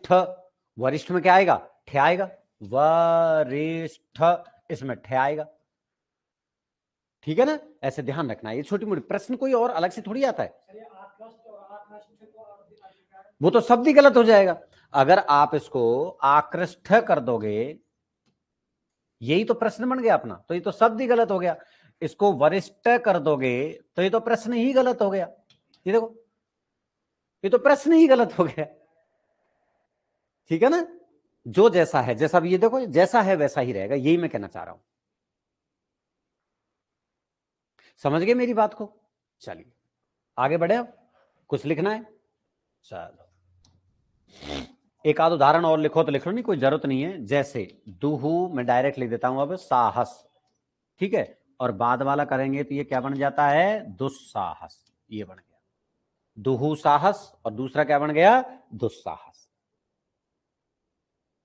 वरिष्ठ, वरिष्ठ में क्या आएगा? ठे आएगा, वरिष्ठ, इसमें ठे आएगा। ठीक है ना? ऐसे ध्यान रखना, ये छोटी मोटी प्रश्न कोई और अलग से थोड़ी आता है। वो तो शब्द ही गलत हो जाएगा। अगर आप इसको आकृष्ट कर दोगे, यही तो प्रश्न बन गया अपना, तो ये तो शब्द ही गलत हो गया। इसको वरिष्ठ कर दोगे तो ये तो प्रश्न ही गलत हो गया। ये देखो, ये तो प्रश्न ही गलत हो गया। ठीक है ना? जो जैसा है, जैसा भी, ये देखो जैसा है वैसा ही रहेगा, यही मैं कहना चाह रहा हूं। समझ गए मेरी बात को? चलिए आगे बढ़े। अब कुछ लिखना है? चलो एक आध उदाहरण और लिखो तो लिख लो, नहीं कोई जरूरत नहीं है। जैसे दुहु मैं डायरेक्ट लिख देता हूं अब साहस, ठीक है, और बाद वाला करेंगे तो ये क्या बन जाता है? दुस्साहस। ये बन गया दुहु साहस, और दूसरा क्या बन गया? दुस्साहस।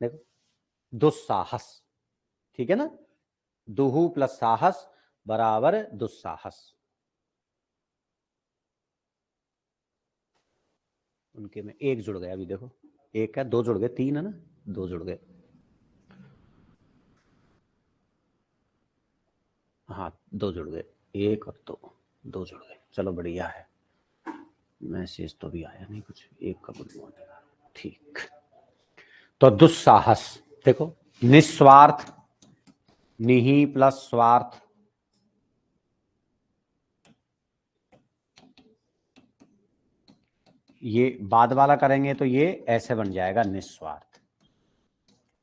देखो, दुस्साहस, ठीक है ना? दुहु प्लस साहस बराबर दुस्साहस। उनके में एक जुड़ गया, अभी देखो, एक है, दो जुड़ गए, तीन है ना, दो जुड़ गए। हाँ, दो जुड़ गए, एक और दो, दो जुड़ गए। चलो बढ़िया है। मैसेज तो भी आया नहीं कुछ, एक का गुड मॉर्निंग, ठीक। तो दुस्साहस, देखो, निस्वार्थ, निहि प्लस स्वार्थ, ये बाद वाला करेंगे तो ये ऐसे बन जाएगा निस्वार्थ।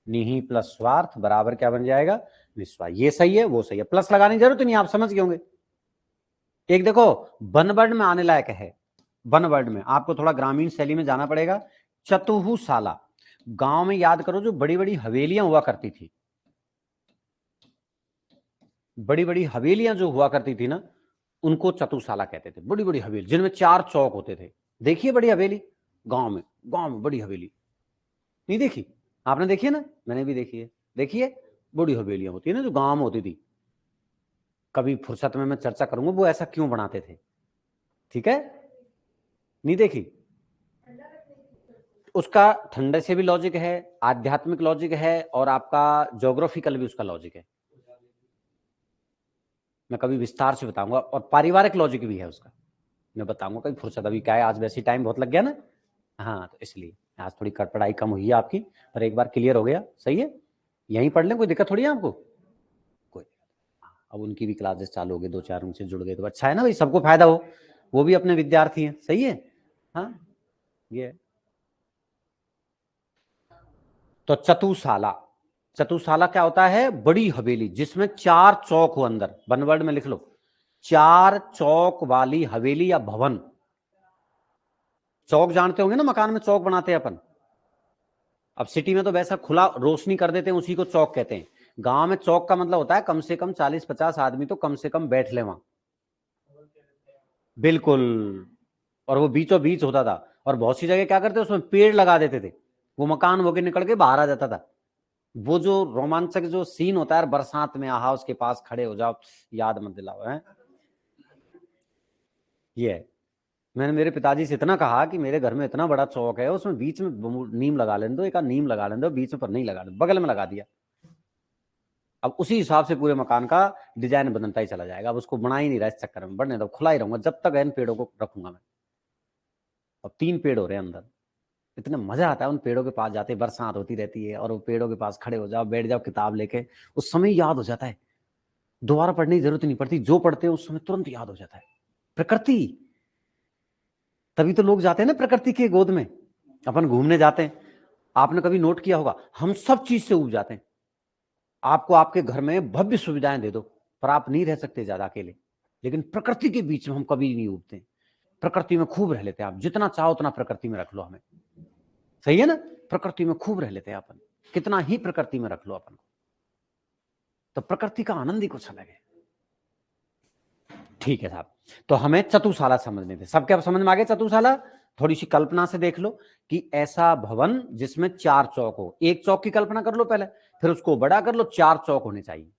निहि प्लस स्वार्थ बराबर क्या बन जाएगा? निस्वार्थ। ये सही है, वो सही है, प्लस लगाने की जरूरत नहीं, आप समझ गए होंगे। एक देखो, वन वर्ड में आने लायक है। वन वर्ड में आपको थोड़ा ग्रामीण शैली में जाना पड़ेगा। चतुहुशाला, गांव में याद करो जो बड़ी बड़ी हवेलियां हुआ करती थी, बड़ी बड़ी हवेलियां जो हुआ करती थी ना, उनको चतुशाला कहते थे। बड़ी बड़ी हवेली जिनमें चार चौक होते थे। देखिए बड़ी हवेली गांव में, गांव में बड़ी हवेली नहीं देखी? आपने देखी है ना? मैंने भी देखी है। देखिए बड़ी हवेलियां होती है ना जो गांव में होती थी। कभी फुर्सत में मैं चर्चा करूंगा वो ऐसा क्यों बनाते थे। ठीक है? नहीं देखी? उसका ठंडे से भी लॉजिक है, आध्यात्मिक लॉजिक है, और आपका ज्योग्राफिकल भी उसका लॉजिक है। मैं कभी विस्तार से बताऊंगा, और पारिवारिक लॉजिक भी है उसका, मैं बताऊंगा कभी फुर्सत। अभी क्या है, आज वैसे टाइम बहुत लग गया ना, हाँ, तो इसलिए आज थोड़ी पढ़ाई कम हुई है आपकी, पर एक बार क्लियर हो गया, सही है। यहीं पढ़ लें, कोई दिक्कत थोड़ी है आपको, कोई। अब उनकी भी क्लासेस चालू हो गई, दो चार उनसे जुड़ गए तो अच्छा है ना भाई, सबको फायदा हो, वो भी अपने विद्यार्थी हैं, सही है। हाँ, ये तो चतुशाला, चतुशाला क्या होता है? बड़ी हवेली जिसमें चार चौक हो अंदर, वन वर्ड में लिख लो, चार चौक वाली हवेली या भवन। चौक जानते होंगे ना, मकान में चौक बनाते हैं अपन। अब सिटी में तो वैसा खुला रोशनी कर देते हैं, उसी को चौक कहते हैं। गांव में चौक का मतलब होता है कम से कम 40-50 आदमी तो कम से कम बैठ ले वहां, बिल्कुल। और वो बीचों बीच होता था, और बहुत सी जगह क्या करते उसमें पेड़ लगा देते थे, वो मकान वो के निकल के बाहर आ जाता था। वो जो रोमांचक जो सीन होता है बरसात में, आहा उसके पास खड़े हो जाओ, याद मत दिलाओ है। ये है। मैंने मेरे पिताजी से इतना कहा कि मेरे घर में इतना बड़ा चौक है, उसमें बीच में नीम लगा लेने दो, एक आध नीम लगा लेने दो, बीच में पर नहीं लगा, बगल में लगा दिया। अब उसी हिसाब से पूरे मकान का डिजाइन बदलता ही चला जाएगा। अब उसको बना ही नहीं रहा, इस चक्कर में बढ़ने दो, खुला ही रहूंगा जब तक इन पेड़ों को रखूंगा मैं। अब 3 पेड़ हो रहे हैं अंदर, इतना मजा आता है उन पेड़ों के पास जाते, बरसात होती रहती है और वो पेड़ों के पास खड़े हो जाओ, बैठ जाओ किताब लेके, उस समय याद हो जाता है, दोबारा पढ़ने की जरूरत नहीं पड़ती, जो पढ़ते हैं उस समय तुरंत याद हो जाता है। प्रकृति, तभी तो लोग जाते हैं ना प्रकृति के गोद में, अपन घूमने जाते हैं। आपने कभी नोट किया होगा, हम सब चीज से उब जाते हैं। आपको आपके घर में भव्य सुविधाएं दे दो, पर आप नहीं रह सकते ज्यादा अकेले, लेकिन प्रकृति के बीच में हम कभी नहीं उबते। प्रकृति में खूब रह लेते हैं, आप जितना चाहो उतना प्रकृति में रख लो हमें, सही है ना? प्रकृति में खूब रह लेते हैं अपन, कितना ही प्रकृति में रख लो अपन को, तो प्रकृति का आनंद ही कुछ अलग है। ठीक है साहब, तो हमें चतुशाला समझने थे, सबके अब समझ में आ गया चतुशाला? थोड़ी सी कल्पना से देख लो कि ऐसा भवन जिसमें चार चौक हो, एक चौक की कल्पना कर लो पहले, फिर उसको बड़ा कर लो, चार चौक होने चाहिए,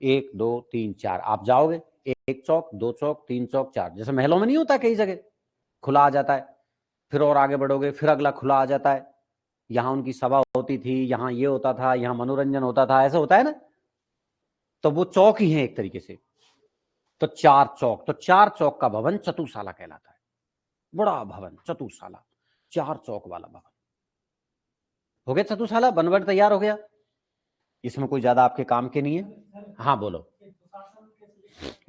1 2 3 4। आप जाओगे, एक चौक, दो चौक, तीन चौक, चार, जैसे महलों में नहीं होता कई जगह खुला आ जाता है, फिर और आगे बढ़ोगे फिर अगला खुला आ जाता है, यहां उनकी सभा होती थी, यहां ये होता था, यहां मनोरंजन होता था, ऐसा होता है ना। तो वो चौक ही है एक तरीके से। तो चार चौक, तो चार चौक का भवन चतुशाला कहलाता है। बड़ा भवन चतुशाला, चार चौक वाला भवन। हो गया चतुशाला, बनवट तैयार हो गया। इसमें कोई ज्यादा आपके काम के नहीं है। हाँ बोलो।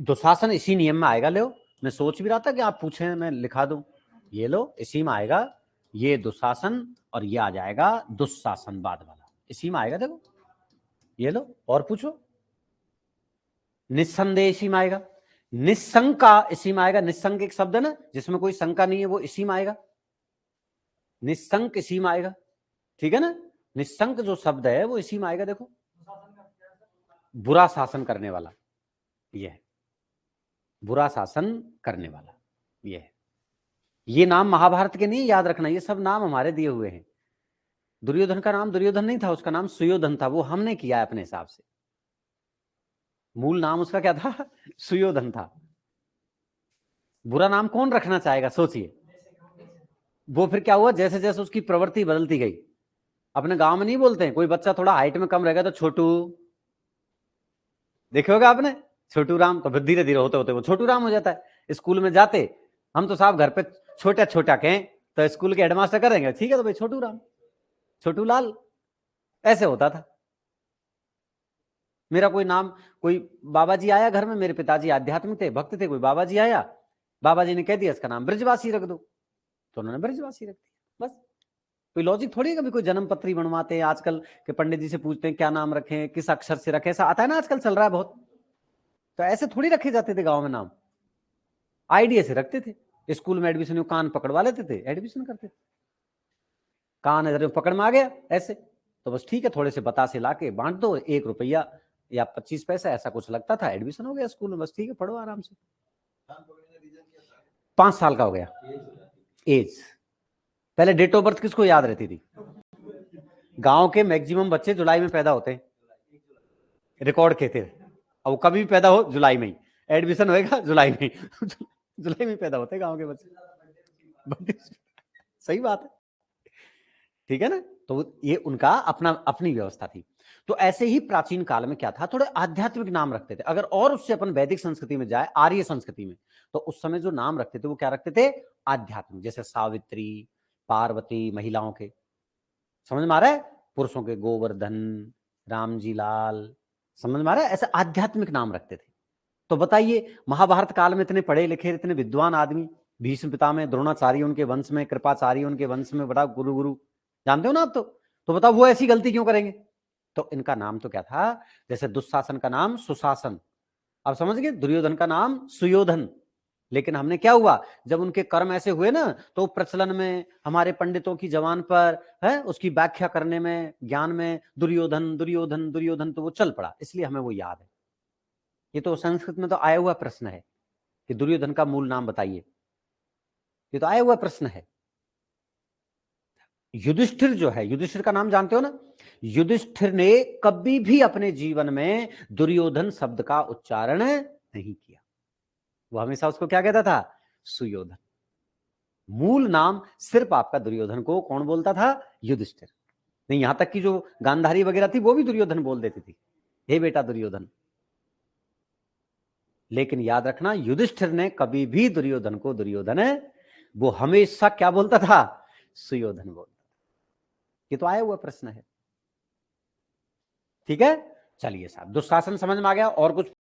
दुशासन इसी नियम में आएगा। लो, मैं सोच भी रहा था कि आप पूछें, मैं लिखा दूं। ये लो, इसी में आएगा। ये दुशासन और ये आ जाएगा दुशासन बाद वाला, इसी में आएगा। देखो ये लो, और पूछो। निस्संदेह इसी में आएगा। निशंका इसी में आएगा। निशंक एक शब्द है ना, जिसमें कोई शंका नहीं है, वो इसी में आएगा। निशंक इसी में आएगा, ठीक है ना। निशंक जो शब्द है वो इसी में आएगा। देखो, बुरा शासन करने वाला, ये है बुरा शासन करने वाला, ये है। ये नाम महाभारत के नहीं, याद रखना, ये सब नाम हमारे दिए हुए हैं। दुर्योधन का नाम दुर्योधन नहीं था, उसका नाम सुयोधन था, वो हमने किया है अपने हिसाब से। मूल नाम उसका क्या था? सुयोधन था। बुरा नाम कौन रखना चाहेगा, सोचिए। वो फिर क्या हुआ, जैसे जैसे उसकी प्रवृत्ति बदलती गई। अपने गांव में नहीं बोलते हैं, कोई बच्चा थोड़ा हाइट में कम रहेगा तो छोटू, देखे होगा आपने, छोटू राम। तो फिर धीरे धीरे होते होते वो छोटू राम हो जाता है। स्कूल में जाते हम तो साहब घर पे छोटा छोटा कहें, तो स्कूल के हेडमास्टर करेंगे ठीक है तो भाई छोटू राम, छोटू लाल, ऐसे होता था। मेरा कोई नाम, कोई बाबा जी आया घर में, मेरे पिताजी आध्यात्मिक थे, भक्त थे, कोई बाबा जी आया, बाबा जी ने कह दिया इसका नाम ब्रजवासी रख दो, तो उन्होंने ब्रजवासी रख दिया। बस कोई लॉजिक थोड़ी है। कभी कोई जन्म पत्री बनवाते हैं आजकल के पंडित जी से पूछते हैं क्या नाम रखें, किस अक्षर से रखें, ऐसा आता है ना आजकल, चल रहा है बहुत। तो ऐसे थोड़ी रखे जाते थे गांव में नाम, आइडिया से रखते थे। स्कूल में एडमिशन कान पकड़वा लेते थे, एडमिशन करते थे। कान इधर पकड़ में आ गया ऐसे, तो बस ठीक है, थोड़े से बतासे लाके बांट दो, 1 रुपया या 25 पैसा ऐसा कुछ लगता था, एडमिशन हो गया स्कूल में। बस ठीक है, पढ़ो आराम से। 5 साल का हो गया एज। पहले डेट ऑफ बर्थ किसको याद रहती थी? गांव के मैक्सिमम बच्चे जुलाई में पैदा होते हैं, रिकॉर्ड कहते थे। अब कभी भी पैदा हो जुलाई में ही, एडमिशन होएगा जुलाई में जुलाई में पैदा होते हैं गांव के बच्चे। सही बात है, ठीक है ना। तो ये उनका अपना अपनी व्यवस्था थी। तो ऐसे ही प्राचीन काल में क्या था, थोड़े आध्यात्मिक नाम रखते थे। अगर और उससे अपन वैदिक संस्कृति में जाए, आर्य संस्कृति में, तो उस समय जो नाम रखते थे वो क्या रखते थे? आध्यात्मिक। जैसे सावित्री, पार्वती, महिलाओं के, समझ में आ रहा है? पुरुषों के गोवर्धन, राम जी लाल, समझ में आ रहा है? ऐसे आध्यात्मिक नाम रखते थे। तो बताइए, महाभारत काल में इतने पढ़े लिखे, इतने विद्वान आदमी, भीष्म पितामह, द्रोणाचार्य उनके वंश में, कृपाचार्य उनके वंश में, बड़ा गुरु गुरु, जानते हो ना आप। तो बताओ वो ऐसी गलती क्यों करेंगे? तो इनका नाम तो क्या था? जैसे दुशासन का नाम सुशासन, अब समझ गए। दुर्योधन का नाम सुयोधन। लेकिन हमने क्या हुआ, जब उनके कर्म ऐसे हुए ना, तो प्रचलन में हमारे पंडितों की जबान पर है, उसकी व्याख्या करने में, ज्ञान में, दुर्योधन दुर्योधन दुर्योधन, तो वो चल पड़ा, इसलिए हमें वो याद है। ये तो संस्कृत में तो आया हुआ प्रश्न है कि दुर्योधन का मूल नाम बताइए, ये तो आया हुआ प्रश्न है। युधिष्ठिर जो है, युधिष्ठिर का नाम जानते हो ना? युधिष्ठिर ने कभी भी अपने जीवन में दुर्योधन शब्द का उच्चारण नहीं किया। वो हमेशा उसको क्या कहता था? सुयोधन। मूल नाम सिर्फ आपका दुर्योधन को कौन बोलता था? युधिष्ठिर। नहीं, यहां तक कि जो गांधारी वगैरह थी वो भी दुर्योधन बोल देती थी, हे बेटा दुर्योधन। लेकिन याद रखना, युधिष्ठिर ने कभी भी दुर्योधन को दुर्योधन, वो हमेशा क्या बोलता था? सुयोधन बोलता। ये तो आया हुआ प्रश्न है, ठीक है। चलिए साहब, दुशासन समझ में आ गया। और कुछ